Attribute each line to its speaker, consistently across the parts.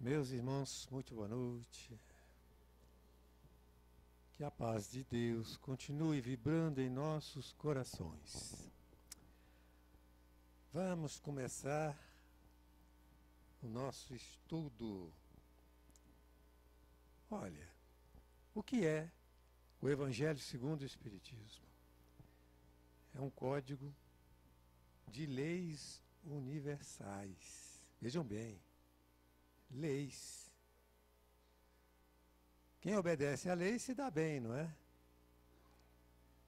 Speaker 1: Meus irmãos, muito boa noite. Que a paz de Deus continue vibrando em nossos corações. Vamos começar o nosso estudo. Olha, o que é o Evangelho segundo o Espiritismo? É um código de leis universais. Vejam bem, leis. Quem obedece à lei se dá bem, não é?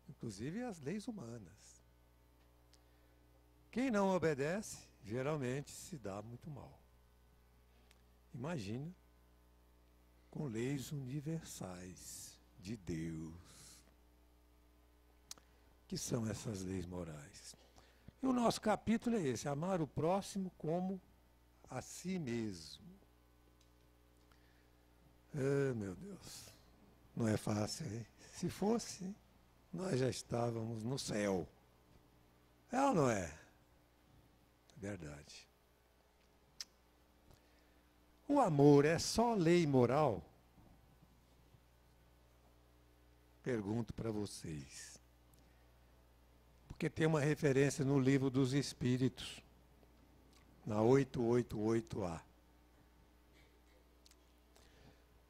Speaker 1: Inclusive as leis humanas. Quem não obedece, geralmente se dá muito mal. Imagina com leis universais de Deus. Que são essas leis morais? E o nosso capítulo é esse: amar o próximo como a si mesmo. Ah, meu Deus, não é fácil, hein? Se fosse, nós já estávamos no céu. É ou não é? Verdade. O amor é só lei moral? Pergunto para vocês. Porque tem uma referência no Livro dos Espíritos, na 888A.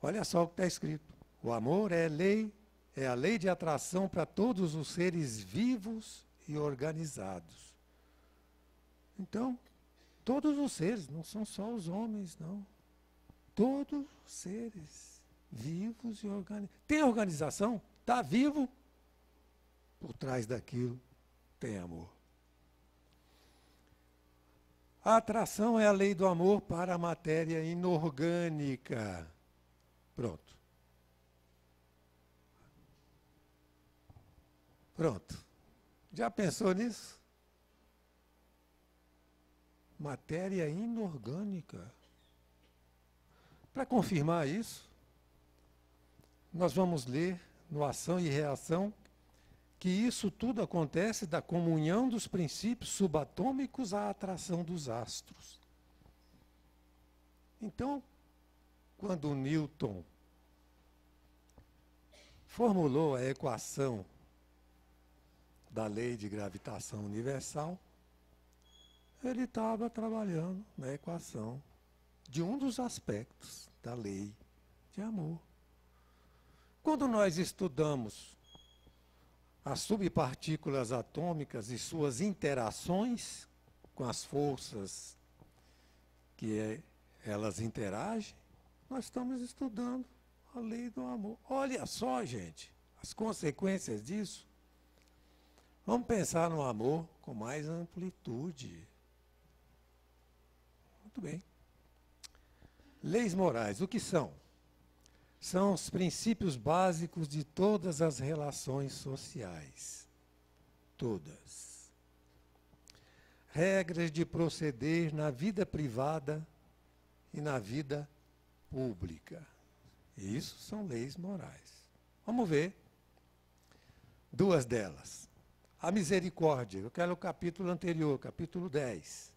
Speaker 1: Olha só o que está escrito. O amor é a lei de atração para todos os seres vivos e organizados. Então, todos os seres, não são só os homens, não. Todos os seres vivos e organizados. Tem organização? Está vivo? Por trás daquilo tem amor. A atração é a lei do amor para a matéria inorgânica. Pronto. Pronto. Já pensou nisso? Matéria inorgânica. Para confirmar isso, nós vamos ler no Ação e Reação que isso tudo acontece da comunhão dos princípios subatômicos à atração dos astros. Então, quando Newton formulou a equação da lei de gravitação universal, ele estava trabalhando na equação de um dos aspectos da lei de amor. Quando nós estudamos as subpartículas atômicas e suas interações com as forças que elas interagem, nós estamos estudando a lei do amor. Olha só, gente, as consequências disso. Vamos pensar no amor com mais amplitude. Muito bem. Leis morais, o que são? São os princípios básicos de todas as relações sociais. Todas. Regras de proceder na vida privada e na vida pública. Isso são leis morais. Vamos ver duas delas. A misericórdia, eu quero o capítulo anterior, capítulo 10.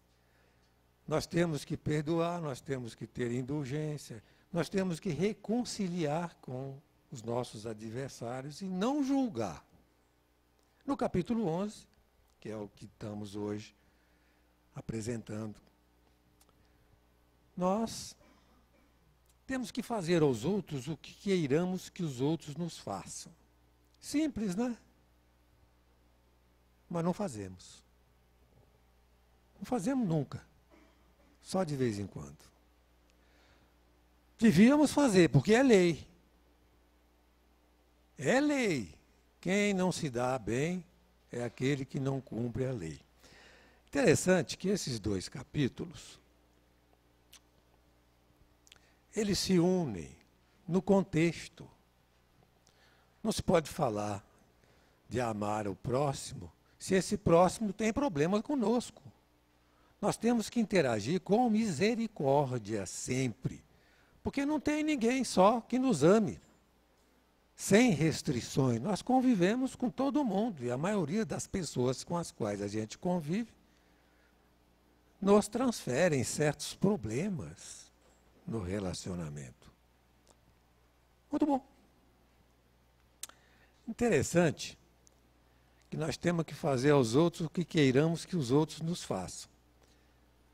Speaker 1: Nós temos que perdoar, nós temos que ter indulgência, nós temos que reconciliar com os nossos adversários e não julgar. No capítulo 11, que é o que estamos hoje apresentando, nós temos que fazer aos outros o que queiramos que os outros nos façam. Simples, né? Mas não fazemos. Não fazemos nunca. Só de vez em quando. Devíamos fazer, porque é lei. É lei. Quem não se dá bem é aquele que não cumpre a lei. Interessante que esses dois capítulos, eles se unem no contexto. Não se pode falar de amar o próximo se esse próximo tem problema conosco. Nós temos que interagir com misericórdia sempre. Porque não tem ninguém só que nos ame. Sem restrições. Nós convivemos com todo mundo. E a maioria das pessoas com as quais a gente convive nos transferem certos problemas. no relacionamento. Muito bom. Interessante que nós temos que fazer aos outros o que queiramos que os outros nos façam.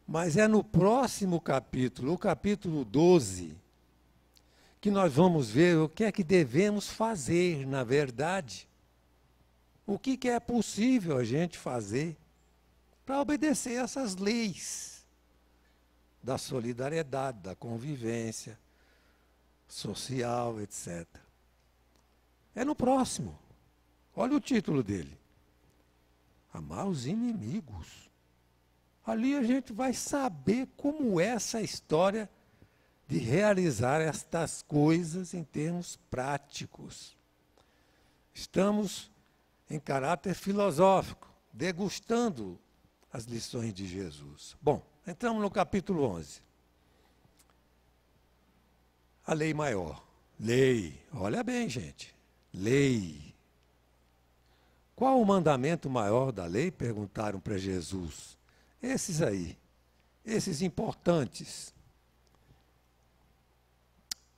Speaker 1: Mas é no próximo capítulo, o capítulo 12, que nós vamos ver o que é que devemos fazer, na verdade. O que é possível a gente fazer para obedecer essas leis da solidariedade, da convivência social, etc. É no próximo. Olha o título dele. Amar os inimigos. Ali a gente vai saber como é essa história de realizar estas coisas em termos práticos. Estamos em caráter filosófico, degustando as lições de Jesus. Bom, entramos no capítulo 11. A lei maior. Lei. Olha bem, gente. Lei. Qual o mandamento maior da lei? Perguntaram para Jesus. Esses aí. Esses importantes.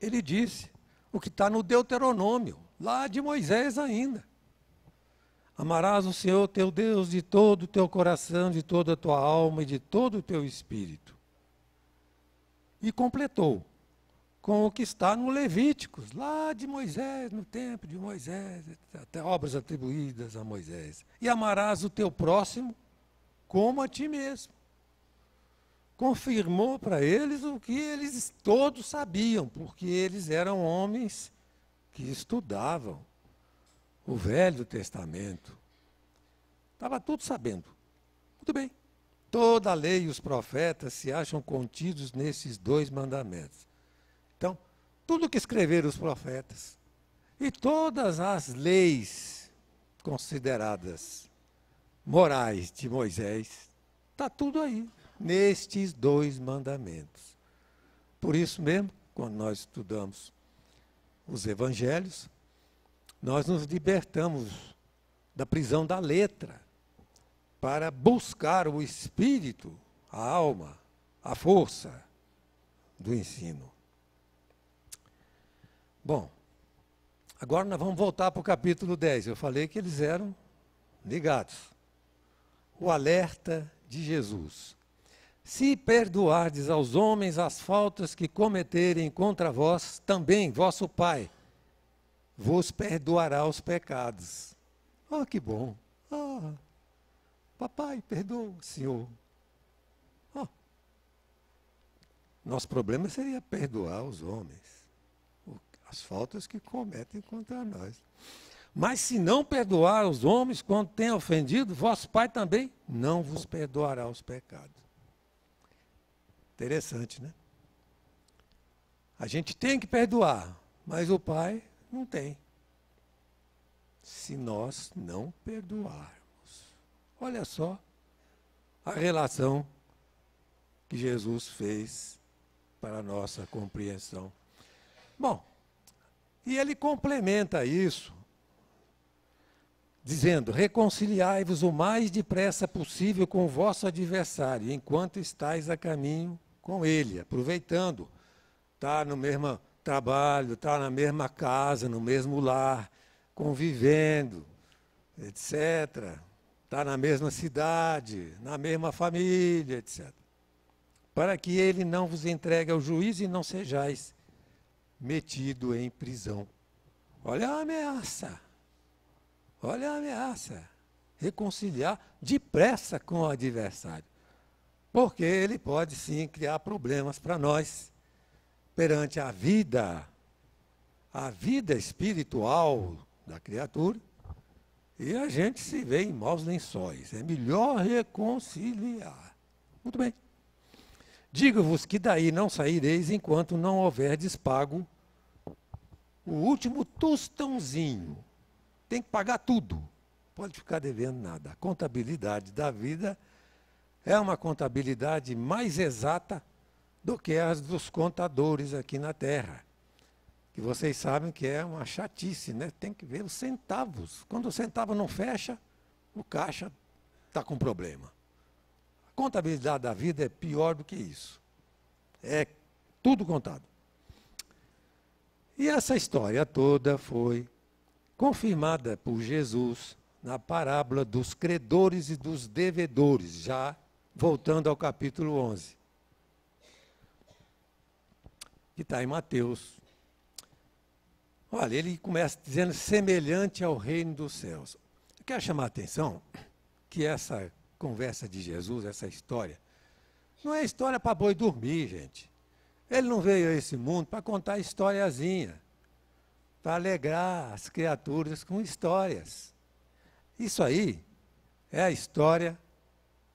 Speaker 1: Ele disse o que está no Deuteronômio, lá de Moisés ainda. Amarás o Senhor teu Deus de todo o teu coração, de toda a tua alma e de todo o teu espírito. E completou com o que está no Levíticos, lá de Moisés, no tempo de Moisés, até obras atribuídas a Moisés. E amarás o teu próximo como a ti mesmo. Confirmou para eles o que eles todos sabiam, porque eles eram homens que estudavam o Velho Testamento. Estava tudo sabendo. Muito bem. Toda a lei e os profetas se acham contidos nesses 2 mandamentos. Então, tudo que escreveram os profetas e todas as leis consideradas morais de Moisés, está tudo aí, nestes 2 mandamentos. Por isso mesmo, quando nós estudamos os evangelhos, nós nos libertamos da prisão da letra para buscar o espírito, a alma, a força do ensino. Bom, agora nós vamos voltar para o capítulo 10. Eu falei que eles eram ligados. O alerta de Jesus. Se perdoardes aos homens as faltas que cometerem contra vós, também vosso Pai vos perdoará os pecados. Ah, que bom. Ah, papai, perdoa, Senhor. Ah, nosso problema seria perdoar os homens as faltas que cometem contra nós. Mas se não perdoar os homens quando têm ofendido, vosso Pai também não vos perdoará os pecados. Interessante, né? A gente tem que perdoar, mas o Pai não tem. Se nós não perdoarmos. Olha só a relação que Jesus fez para a nossa compreensão. Bom, e ele complementa isso, dizendo, reconciliai-vos o mais depressa possível com o vosso adversário, enquanto estáis a caminho com ele, aproveitando, está no mesmo trabalho, está na mesma casa, no mesmo lar, convivendo, etc. Está na mesma cidade, na mesma família, etc. Para que ele não vos entregue ao juiz e não sejais metido em prisão. Olha a ameaça. Olha a ameaça. Reconciliar depressa com o adversário. Porque ele pode sim criar problemas para nós perante a vida espiritual da criatura, e a gente se vê em maus lençóis. É melhor reconciliar. Muito bem. Digo-vos que daí não saireis enquanto não houverdes pago o último tostãozinho. Tem que pagar tudo. Pode ficar devendo nada. A contabilidade da vida é uma contabilidade mais exata do que as dos contadores aqui na Terra. Que vocês sabem que é uma chatice, né? Tem que ver os centavos. Quando o centavo não fecha, o caixa está com problema. A contabilidade da vida é pior do que isso. É Tudo contado. E essa história toda foi confirmada por Jesus na parábola dos credores e dos devedores, já voltando ao capítulo 11, que está em Mateus. Olha, ele começa dizendo semelhante ao reino dos céus. Eu quero chamar a atenção que essa conversa de Jesus, essa história, não é história para boi dormir, gente. Ele não veio a esse mundo para contar historiazinha, para alegrar as criaturas com histórias. Isso aí é a história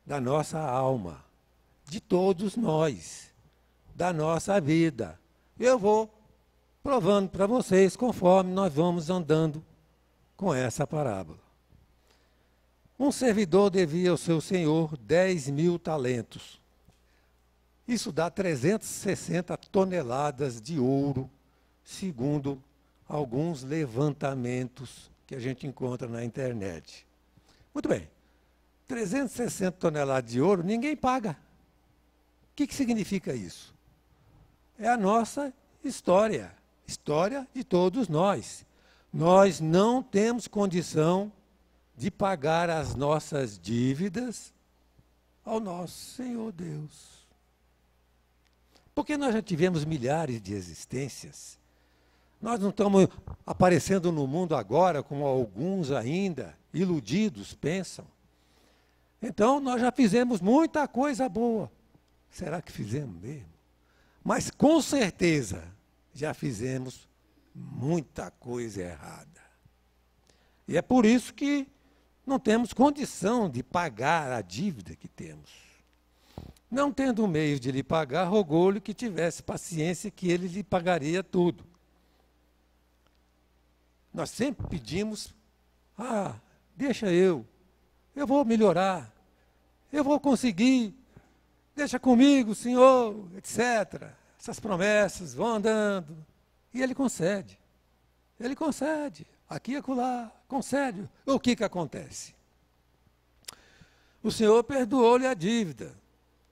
Speaker 1: da nossa alma, de todos nós, da nossa vida. Eu vou provando para vocês conforme nós vamos andando com essa parábola. Um servidor devia ao seu senhor 10.000 talentos. Isso dá 360 toneladas de ouro, segundo alguns levantamentos que a gente encontra na internet. Muito bem. 360 toneladas de ouro, ninguém paga. O que significa isso? É a nossa história. História de todos nós. Nós não temos condição de pagar as nossas dívidas ao nosso Senhor Deus. Porque nós já tivemos milhares de existências. Nós não estamos aparecendo no mundo agora, como alguns ainda, iludidos, pensam. Então, nós já fizemos muita coisa boa. Será que fizemos mesmo? Mas, com certeza, já fizemos muita coisa errada. E é por isso que não temos condição de pagar a dívida que temos. Não tendo meio de lhe pagar, rogou-lhe que tivesse paciência, que ele lhe pagaria tudo. Nós sempre pedimos, deixa eu vou melhorar, eu vou conseguir, deixa comigo, Senhor, etc. Essas promessas vão andando. E ele concede, aqui e acolá, concede. O que acontece? O Senhor perdoou-lhe a dívida.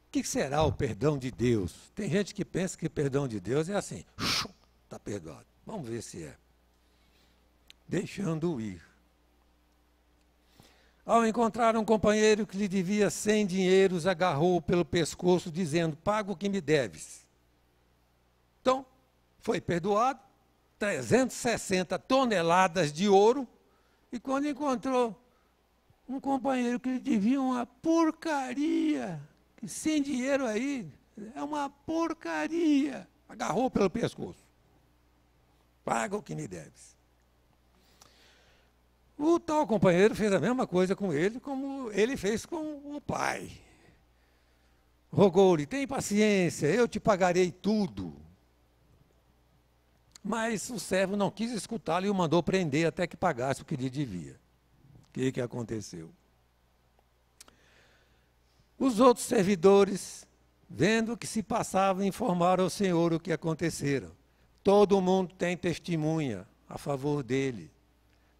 Speaker 1: O que será o perdão de Deus? Tem gente que pensa que o perdão de Deus é assim, está perdoado. Vamos ver se é. Deixando ir. Ao encontrar um companheiro que lhe devia 100 dinheiros, agarrou-o pelo pescoço, dizendo, paga o que me deves. Então, foi perdoado, 360 toneladas de ouro, e quando encontrou um companheiro que lhe devia uma porcaria, que sem dinheiro aí, é uma porcaria, agarrou pelo pescoço. Paga o que me deves. O tal companheiro fez a mesma coisa com ele, como ele fez com o pai. Rogou-lhe, tem paciência, eu te pagarei tudo. Mas o servo não quis escutá-lo e o mandou prender até que pagasse o que lhe devia. O que aconteceu? Os outros servidores, vendo o que se passava, informaram ao Senhor o que acontecera. Todo mundo tem testemunha a favor dele.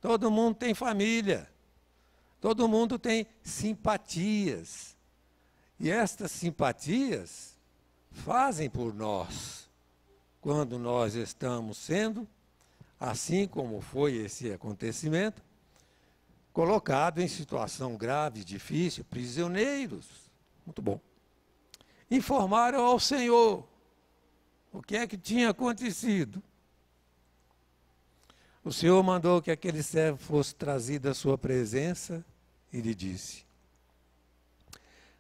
Speaker 1: Todo mundo tem família. Todo mundo tem simpatias. E estas simpatias fazem por nós, quando nós estamos sendo, assim como foi esse acontecimento, colocado em situação grave, difícil, prisioneiros. Muito bom. Informaram ao Senhor o que é que tinha acontecido. O Senhor mandou que aquele servo fosse trazido à sua presença e lhe disse,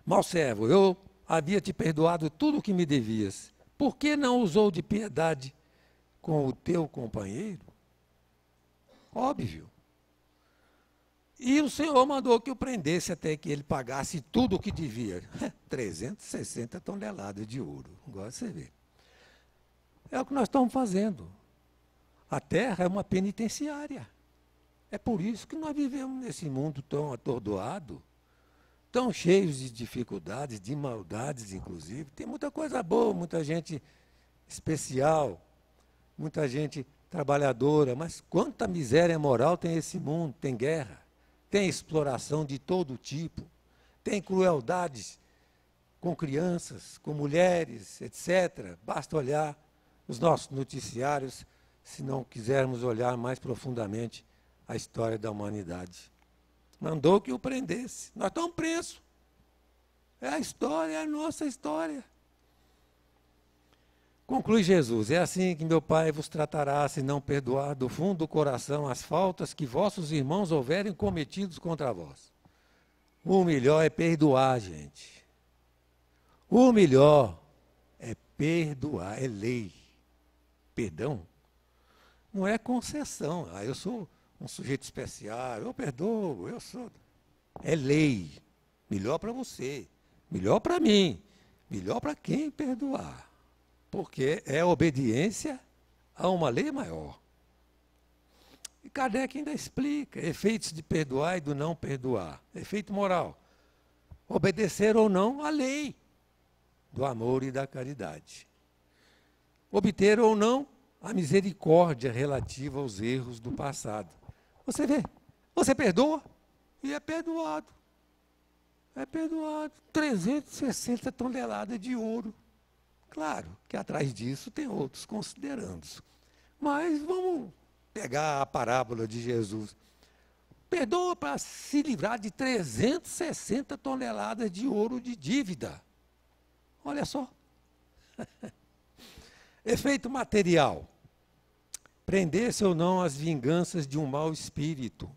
Speaker 1: mau servo, eu havia te perdoado tudo o que me devias. Por que não usou de piedade com o teu companheiro? Óbvio. E o Senhor mandou que o prendesse até que ele pagasse tudo o que devia. 360 toneladas de ouro. Agora você vê. É o que nós estamos fazendo. A terra é uma penitenciária. É por isso que nós vivemos nesse mundo tão atordoado, tão cheios de dificuldades, de maldades, inclusive. Tem muita coisa boa, muita gente especial, muita gente trabalhadora, mas quanta miséria moral tem esse mundo? Tem guerra, tem exploração de todo tipo, tem crueldades com crianças, com mulheres, etc. Basta olhar os nossos noticiários, se não quisermos olhar mais profundamente a história da humanidade. Mandou que o prendesse. Nós estamos presos. É a história, é a nossa história. Conclui Jesus: é assim que meu Pai vos tratará, se não perdoar do fundo do coração as faltas que vossos irmãos houverem cometidos contra vós. O melhor é perdoar, gente. O melhor é perdoar, é lei. Perdão não é concessão. Ah, eu sou um sujeito especial, eu perdoo, eu sou... É lei. Melhor para você, melhor para mim, melhor para quem perdoar. Porque é obediência a uma lei maior. E Kardec ainda explica efeitos de perdoar e do não perdoar. Efeito moral. Obedecer ou não à lei do amor e da caridade. Obter ou não a misericórdia relativa aos erros do passado. Você vê, você perdoa e é perdoado. É perdoado. 360 toneladas de ouro. Claro que atrás disso tem outros considerandos. Mas vamos pegar a parábola de Jesus. Perdoa para se livrar de 360 toneladas de ouro de dívida. Olha só. Efeito material. Prender-se ou não às vinganças de um mau espírito.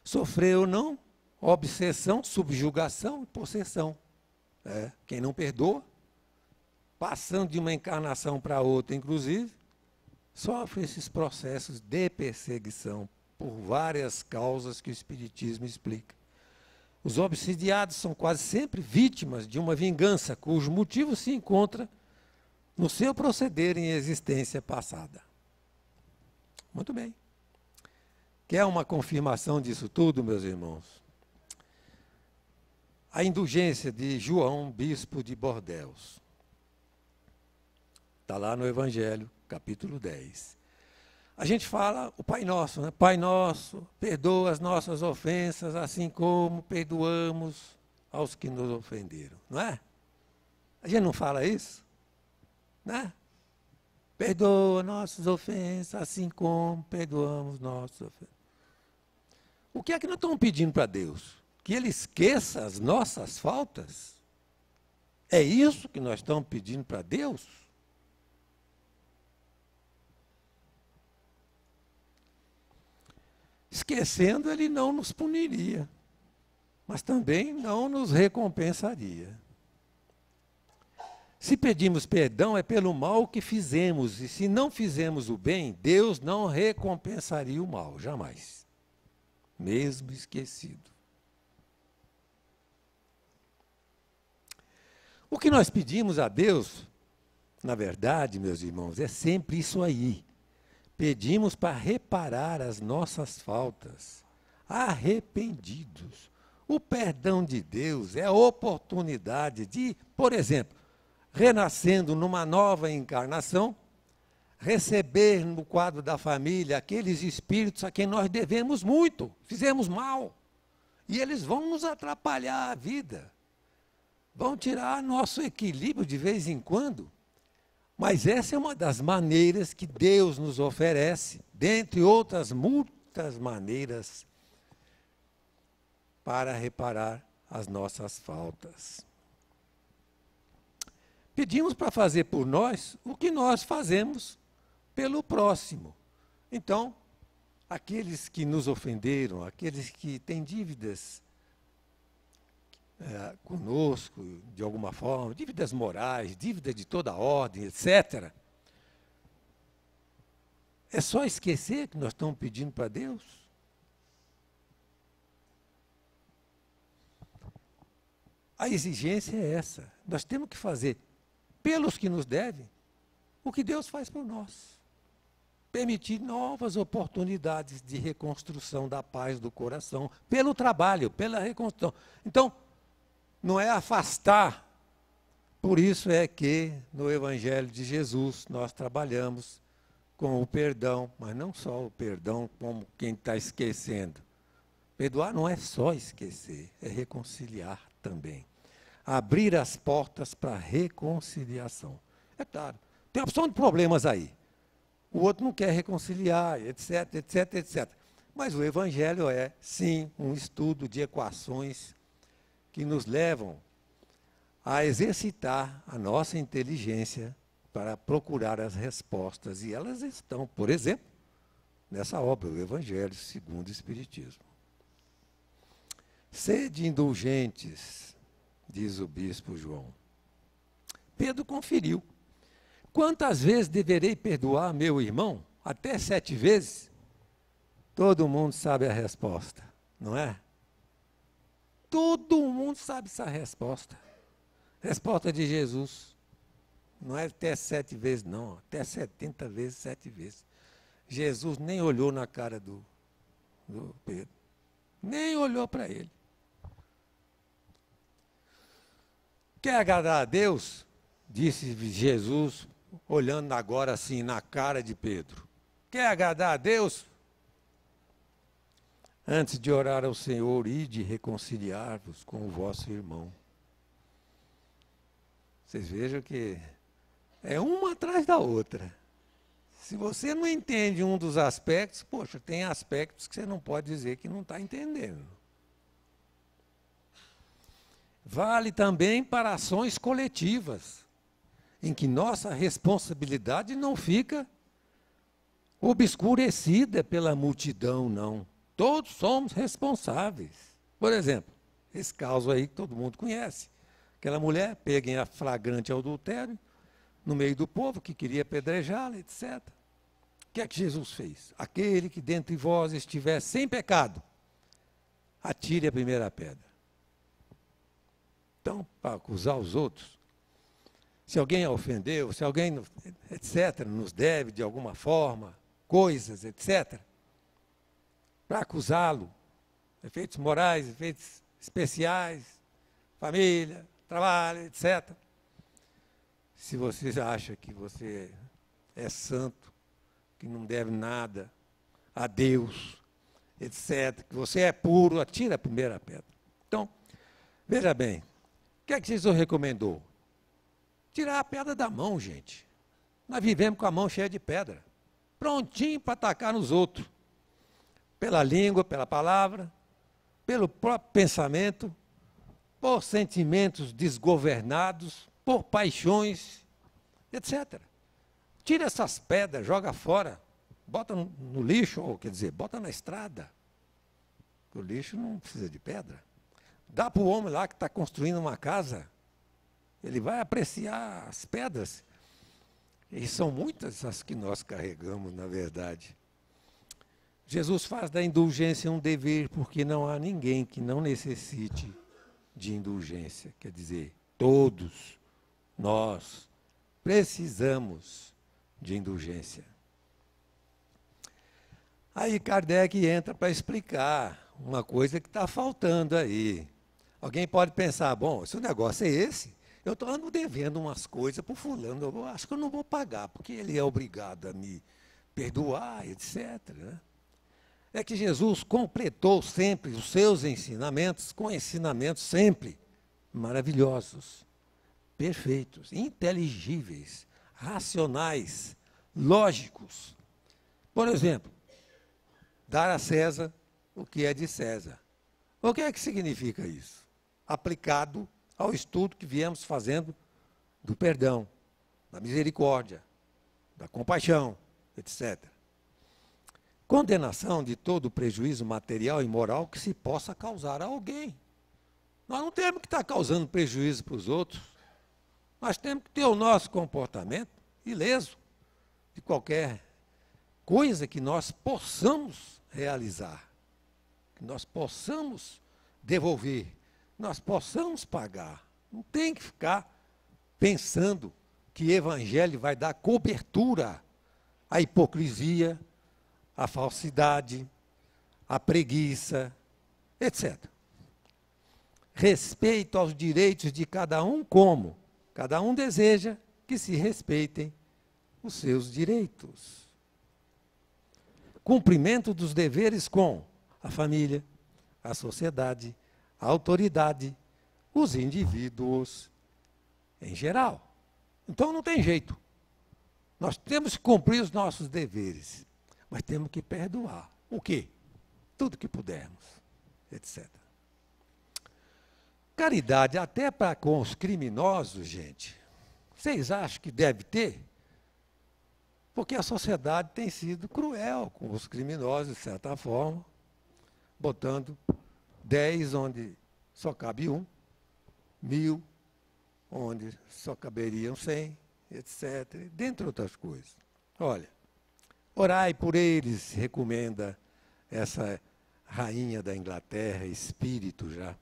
Speaker 1: Sofrer ou não obsessão, subjugação e possessão. Quem não perdoa, passando de uma encarnação para outra, inclusive, sofre esses processos de perseguição por várias causas que o Espiritismo explica. Os obsidiados são quase sempre vítimas de uma vingança cujo motivo se encontra no seu proceder em existência passada. Muito bem. Quer uma confirmação disso tudo, meus irmãos? A indulgência de João, bispo de Bordeaux. Está lá no Evangelho, capítulo 10. A gente fala o Pai Nosso, né? Pai Nosso, perdoa as nossas ofensas, assim como perdoamos aos que nos ofenderam. Não é? A gente não fala isso? Né? Perdoa nossas ofensas, assim como perdoamos nossas ofensas. O que é que nós estamos pedindo para Deus? Que Ele esqueça as nossas faltas? É isso que nós estamos pedindo para Deus? Esquecendo, Ele não nos puniria, mas também não nos recompensaria. Se pedimos perdão é pelo mal que fizemos, e se não fizemos o bem, Deus não recompensaria o mal, jamais. Mesmo esquecido. O que nós pedimos a Deus, na verdade, meus irmãos, é sempre isso aí. Pedimos para reparar as nossas faltas, arrependidos. O perdão de Deus é a oportunidade de, por exemplo, renascendo numa nova encarnação, receber no quadro da família aqueles espíritos a quem nós devemos muito, fizemos mal. E eles vão nos atrapalhar a vida, vão tirar nosso equilíbrio de vez em quando. Mas essa é uma das maneiras que Deus nos oferece, dentre outras muitas maneiras, para reparar as nossas faltas. Pedimos para fazer por nós o que nós fazemos pelo próximo. Então, aqueles que nos ofenderam, aqueles que têm dívidas conosco, de alguma forma, dívidas morais, dívidas de toda ordem, etc. É só esquecer que nós estamos pedindo para Deus? A exigência é essa. Nós temos que fazer pelos que nos devem o que Deus faz por nós. Permitir novas oportunidades de reconstrução da paz do coração, pelo trabalho, pela reconstrução. Então, não é afastar. Por isso é que no Evangelho de Jesus nós trabalhamos com o perdão, mas não só o perdão como quem está esquecendo. Perdoar não é só esquecer, é reconciliar também. Abrir as portas para a reconciliação. É claro, tem uma opção de problemas aí. O outro não quer reconciliar, etc, etc, etc. Mas o Evangelho é, sim, um estudo de equações que nos levam a exercitar a nossa inteligência para procurar as respostas. E elas estão, por exemplo, nessa obra, o Evangelho segundo o Espiritismo. Sede indulgentes, diz o bispo João. Pedro conferiu. Quantas vezes deverei perdoar meu irmão? Até 7 vezes? Todo mundo sabe a resposta, não é? Todo mundo sabe essa resposta. Resposta de Jesus. Não é até 7 vezes, não. Até 70 vezes, 7 vezes. Jesus nem olhou na cara do Pedro. Nem olhou para ele. Quer agradar a Deus? Disse Jesus, olhando agora assim na cara de Pedro. Quer agradar a Deus? Antes de orar ao Senhor, ide reconciliar-vos com o vosso irmão. Vocês vejam que é uma atrás da outra. Se você não entende um dos aspectos, poxa, tem aspectos que você não pode dizer que não está entendendo. Vale também para ações coletivas, em que nossa responsabilidade não fica obscurecida pela multidão, não. Todos somos responsáveis. Por exemplo, esse caso aí que todo mundo conhece. Aquela mulher pega em flagrante adultério, no meio do povo, que queria apedrejá-la, etc. O que é que Jesus fez? Aquele que dentre vós estiver sem pecado, atire a primeira pedra. Então, para acusar os outros, se alguém a ofendeu, se alguém, etc., nos deve de alguma forma, coisas, etc., para acusá-lo, efeitos morais, efeitos especiais, família, trabalho, etc. Se você acha que você é santo, que não deve nada a Deus, etc., que você é puro, atira a primeira pedra. Então, veja bem, o que é que Jesus recomendou? Tirar a pedra da mão, gente. Nós vivemos com a mão cheia de pedra, prontinho para atacar nos outros. Pela língua, pela palavra, pelo próprio pensamento, por sentimentos desgovernados, por paixões, etc. Tira essas pedras, joga fora, bota no lixo, ou quer dizer, bota na estrada. O lixo não precisa de pedra. Dá para o homem lá que está construindo uma casa, ele vai apreciar as pedras. E são muitas as que nós carregamos, na verdade. Jesus faz da indulgência um dever, porque não há ninguém que não necessite de indulgência. Quer dizer, todos nós precisamos de indulgência. Aí Kardec entra para explicar uma coisa que está faltando aí. Alguém pode pensar, bom, se o negócio é esse, eu ando devendo umas coisas para o fulano, eu acho que eu não vou pagar, porque ele é obrigado a me perdoar, etc., né? É que Jesus completou sempre os seus ensinamentos com ensinamentos sempre maravilhosos, perfeitos, inteligíveis, racionais, lógicos. Por exemplo, dar a César o que é de César. O que é que significa isso? Aplicado ao estudo que viemos fazendo do perdão, da misericórdia, da compaixão, etc. Condenação de todo prejuízo material e moral que se possa causar a alguém. Nós não temos que estar causando prejuízo para os outros. Nós temos que ter o nosso comportamento ileso de qualquer coisa que nós possamos realizar, que nós possamos devolver, nós possamos pagar. Não tem que ficar pensando que evangelho vai dar cobertura à hipocrisia, à falsidade, à preguiça, etc. Respeito aos direitos de cada um como cada um deseja que se respeitem os seus direitos. Cumprimento dos deveres com a família, a sociedade, a autoridade, os indivíduos em geral. Então não tem jeito. Nós temos que cumprir os nossos deveres, mas temos que perdoar. O quê? Tudo que pudermos, etc. Caridade até para com os criminosos, gente. Vocês acham que deve ter? Porque a sociedade tem sido cruel com os criminosos, de certa forma, botando 10 onde só cabe 1, 1000 onde só caberiam 100, etc., dentre outras coisas. Olha, orai por eles, recomenda essa rainha da Inglaterra, espírito já.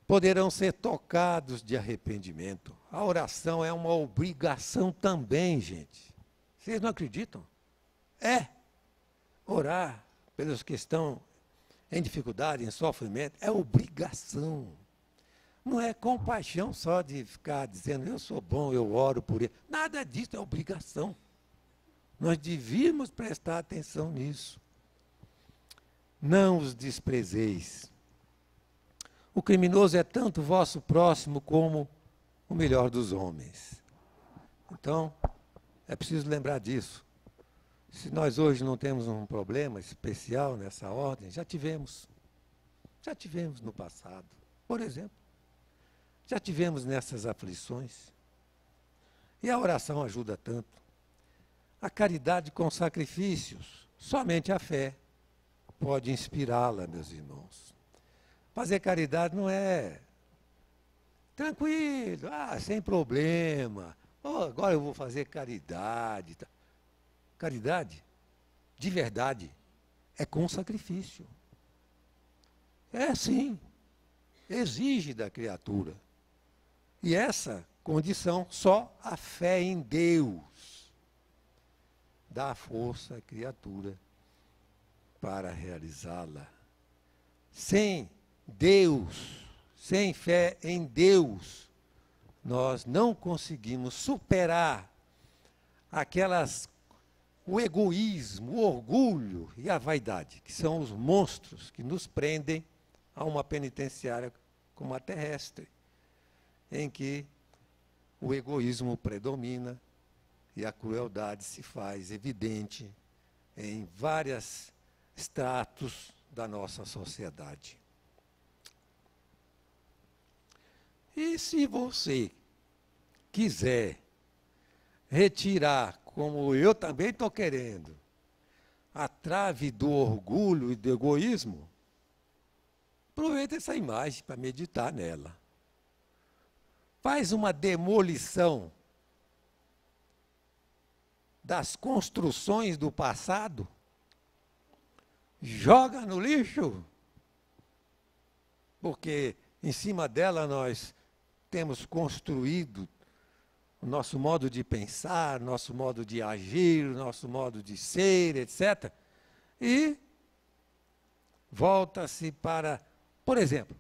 Speaker 1: Poderão ser tocados de arrependimento. A oração é uma obrigação também, gente. Vocês não acreditam? É. Orar pelos que estão em dificuldade, em sofrimento, é obrigação. Não é compaixão só de ficar dizendo, eu sou bom, eu oro por ele. Nada disso é obrigação. Nós devíamos prestar atenção nisso. Não os desprezeis. O criminoso é tanto vosso próximo como o melhor dos homens. Então, é preciso lembrar disso. Se nós hoje não temos um problema especial nessa ordem, já tivemos. Já tivemos no passado, por exemplo. Já tivemos nessas aflições. E a oração ajuda tanto. A caridade com sacrifícios, somente a fé pode inspirá-la, meus irmãos. Fazer caridade não é tranquilo, sem problema. Agora eu vou fazer caridade. Caridade, de verdade, é com sacrifício. É sim, exige da criatura. E essa condição, só a fé em Deus dá força à criatura para realizá-la. Sem Deus, sem fé em Deus, nós não conseguimos superar o egoísmo, o orgulho e a vaidade, que são os monstros que nos prendem a uma penitenciária como a terrestre, em que o egoísmo predomina e a crueldade se faz evidente em vários estratos da nossa sociedade. E se você quiser retirar, como eu também estou querendo, a trave do orgulho e do egoísmo, aproveita essa imagem para meditar nela. Faz uma demolição das construções do passado, joga no lixo, porque em cima dela nós temos construído o nosso modo de pensar, nosso modo de agir, nosso modo de ser, etc. E volta-se para, por exemplo,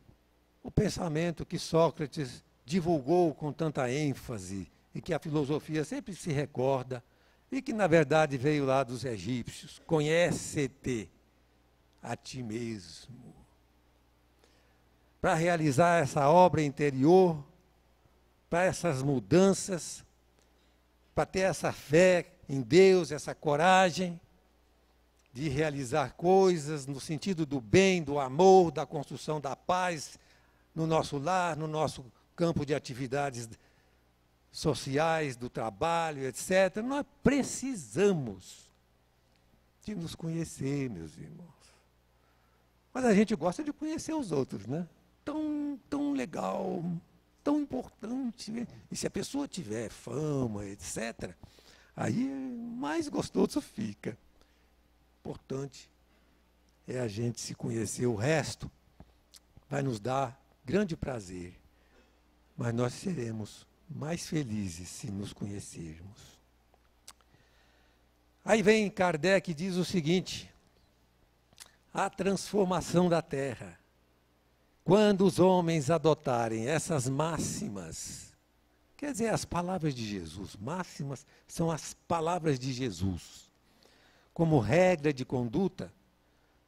Speaker 1: o pensamento que Sócrates divulgou com tanta ênfase e que a filosofia sempre se recorda e que, na verdade, veio lá dos egípcios. Conhece-te a ti mesmo. Para realizar essa obra interior, para essas mudanças, para ter essa fé em Deus, essa coragem de realizar coisas no sentido do bem, do amor, da construção da paz, no nosso lar, no nosso campo de atividades sociais, do trabalho, etc. Nós precisamos de nos conhecer, meus irmãos. Mas a gente gosta de conhecer os outros, né? Tão legal, tão importante. E se a pessoa tiver fama, etc., aí mais gostoso fica. Importante é a gente se conhecer. O resto vai nos dar grande prazer. Mas nós seremos mais felizes se nos conhecermos. Aí vem Kardec e diz o seguinte: a transformação da terra. Quando os homens adotarem essas máximas, quer dizer, as palavras de Jesus, máximas são as palavras de Jesus, como regra de conduta,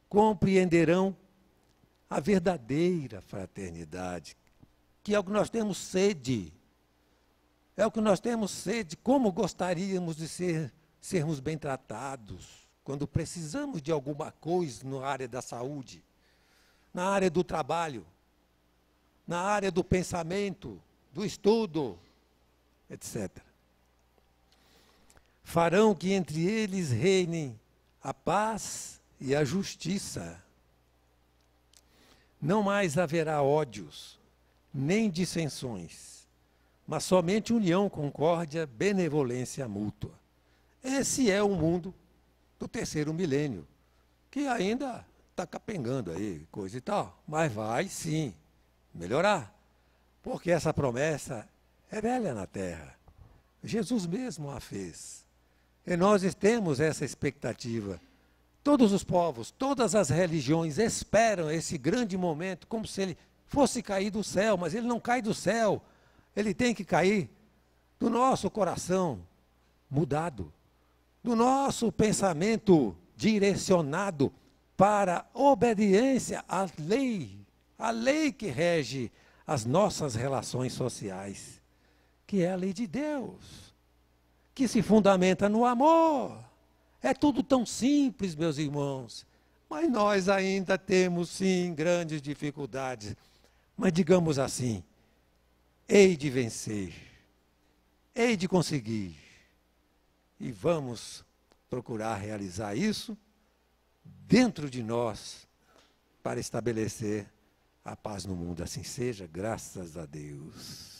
Speaker 1: compreenderão a verdadeira fraternidade, que é o que nós temos sede. É o que nós temos sede, como gostaríamos de sermos bem tratados, quando precisamos de alguma coisa na área da saúde, na área do trabalho, na área do pensamento, do estudo, etc. Farão que entre eles reinem a paz e a justiça. Não mais haverá ódios, nem dissensões, mas somente união, concórdia, benevolência mútua. Esse é o mundo do terceiro milênio, que ainda está capengando aí, coisa e tal, mas vai sim melhorar, porque essa promessa é velha na terra. Jesus mesmo a fez. E nós temos essa expectativa. Todos os povos, todas as religiões esperam esse grande momento, como se ele fosse cair do céu, mas ele não cai do céu. Ele tem que cair do nosso coração mudado, do nosso pensamento direcionado para obediência à lei que rege as nossas relações sociais, que é a lei de Deus, que se fundamenta no amor. É tudo tão simples, meus irmãos, mas nós ainda temos, sim, grandes dificuldades. Mas digamos assim, hei de vencer, hei de conseguir, e vamos procurar realizar isso dentro de nós, para estabelecer a paz no mundo. Assim seja, graças a Deus.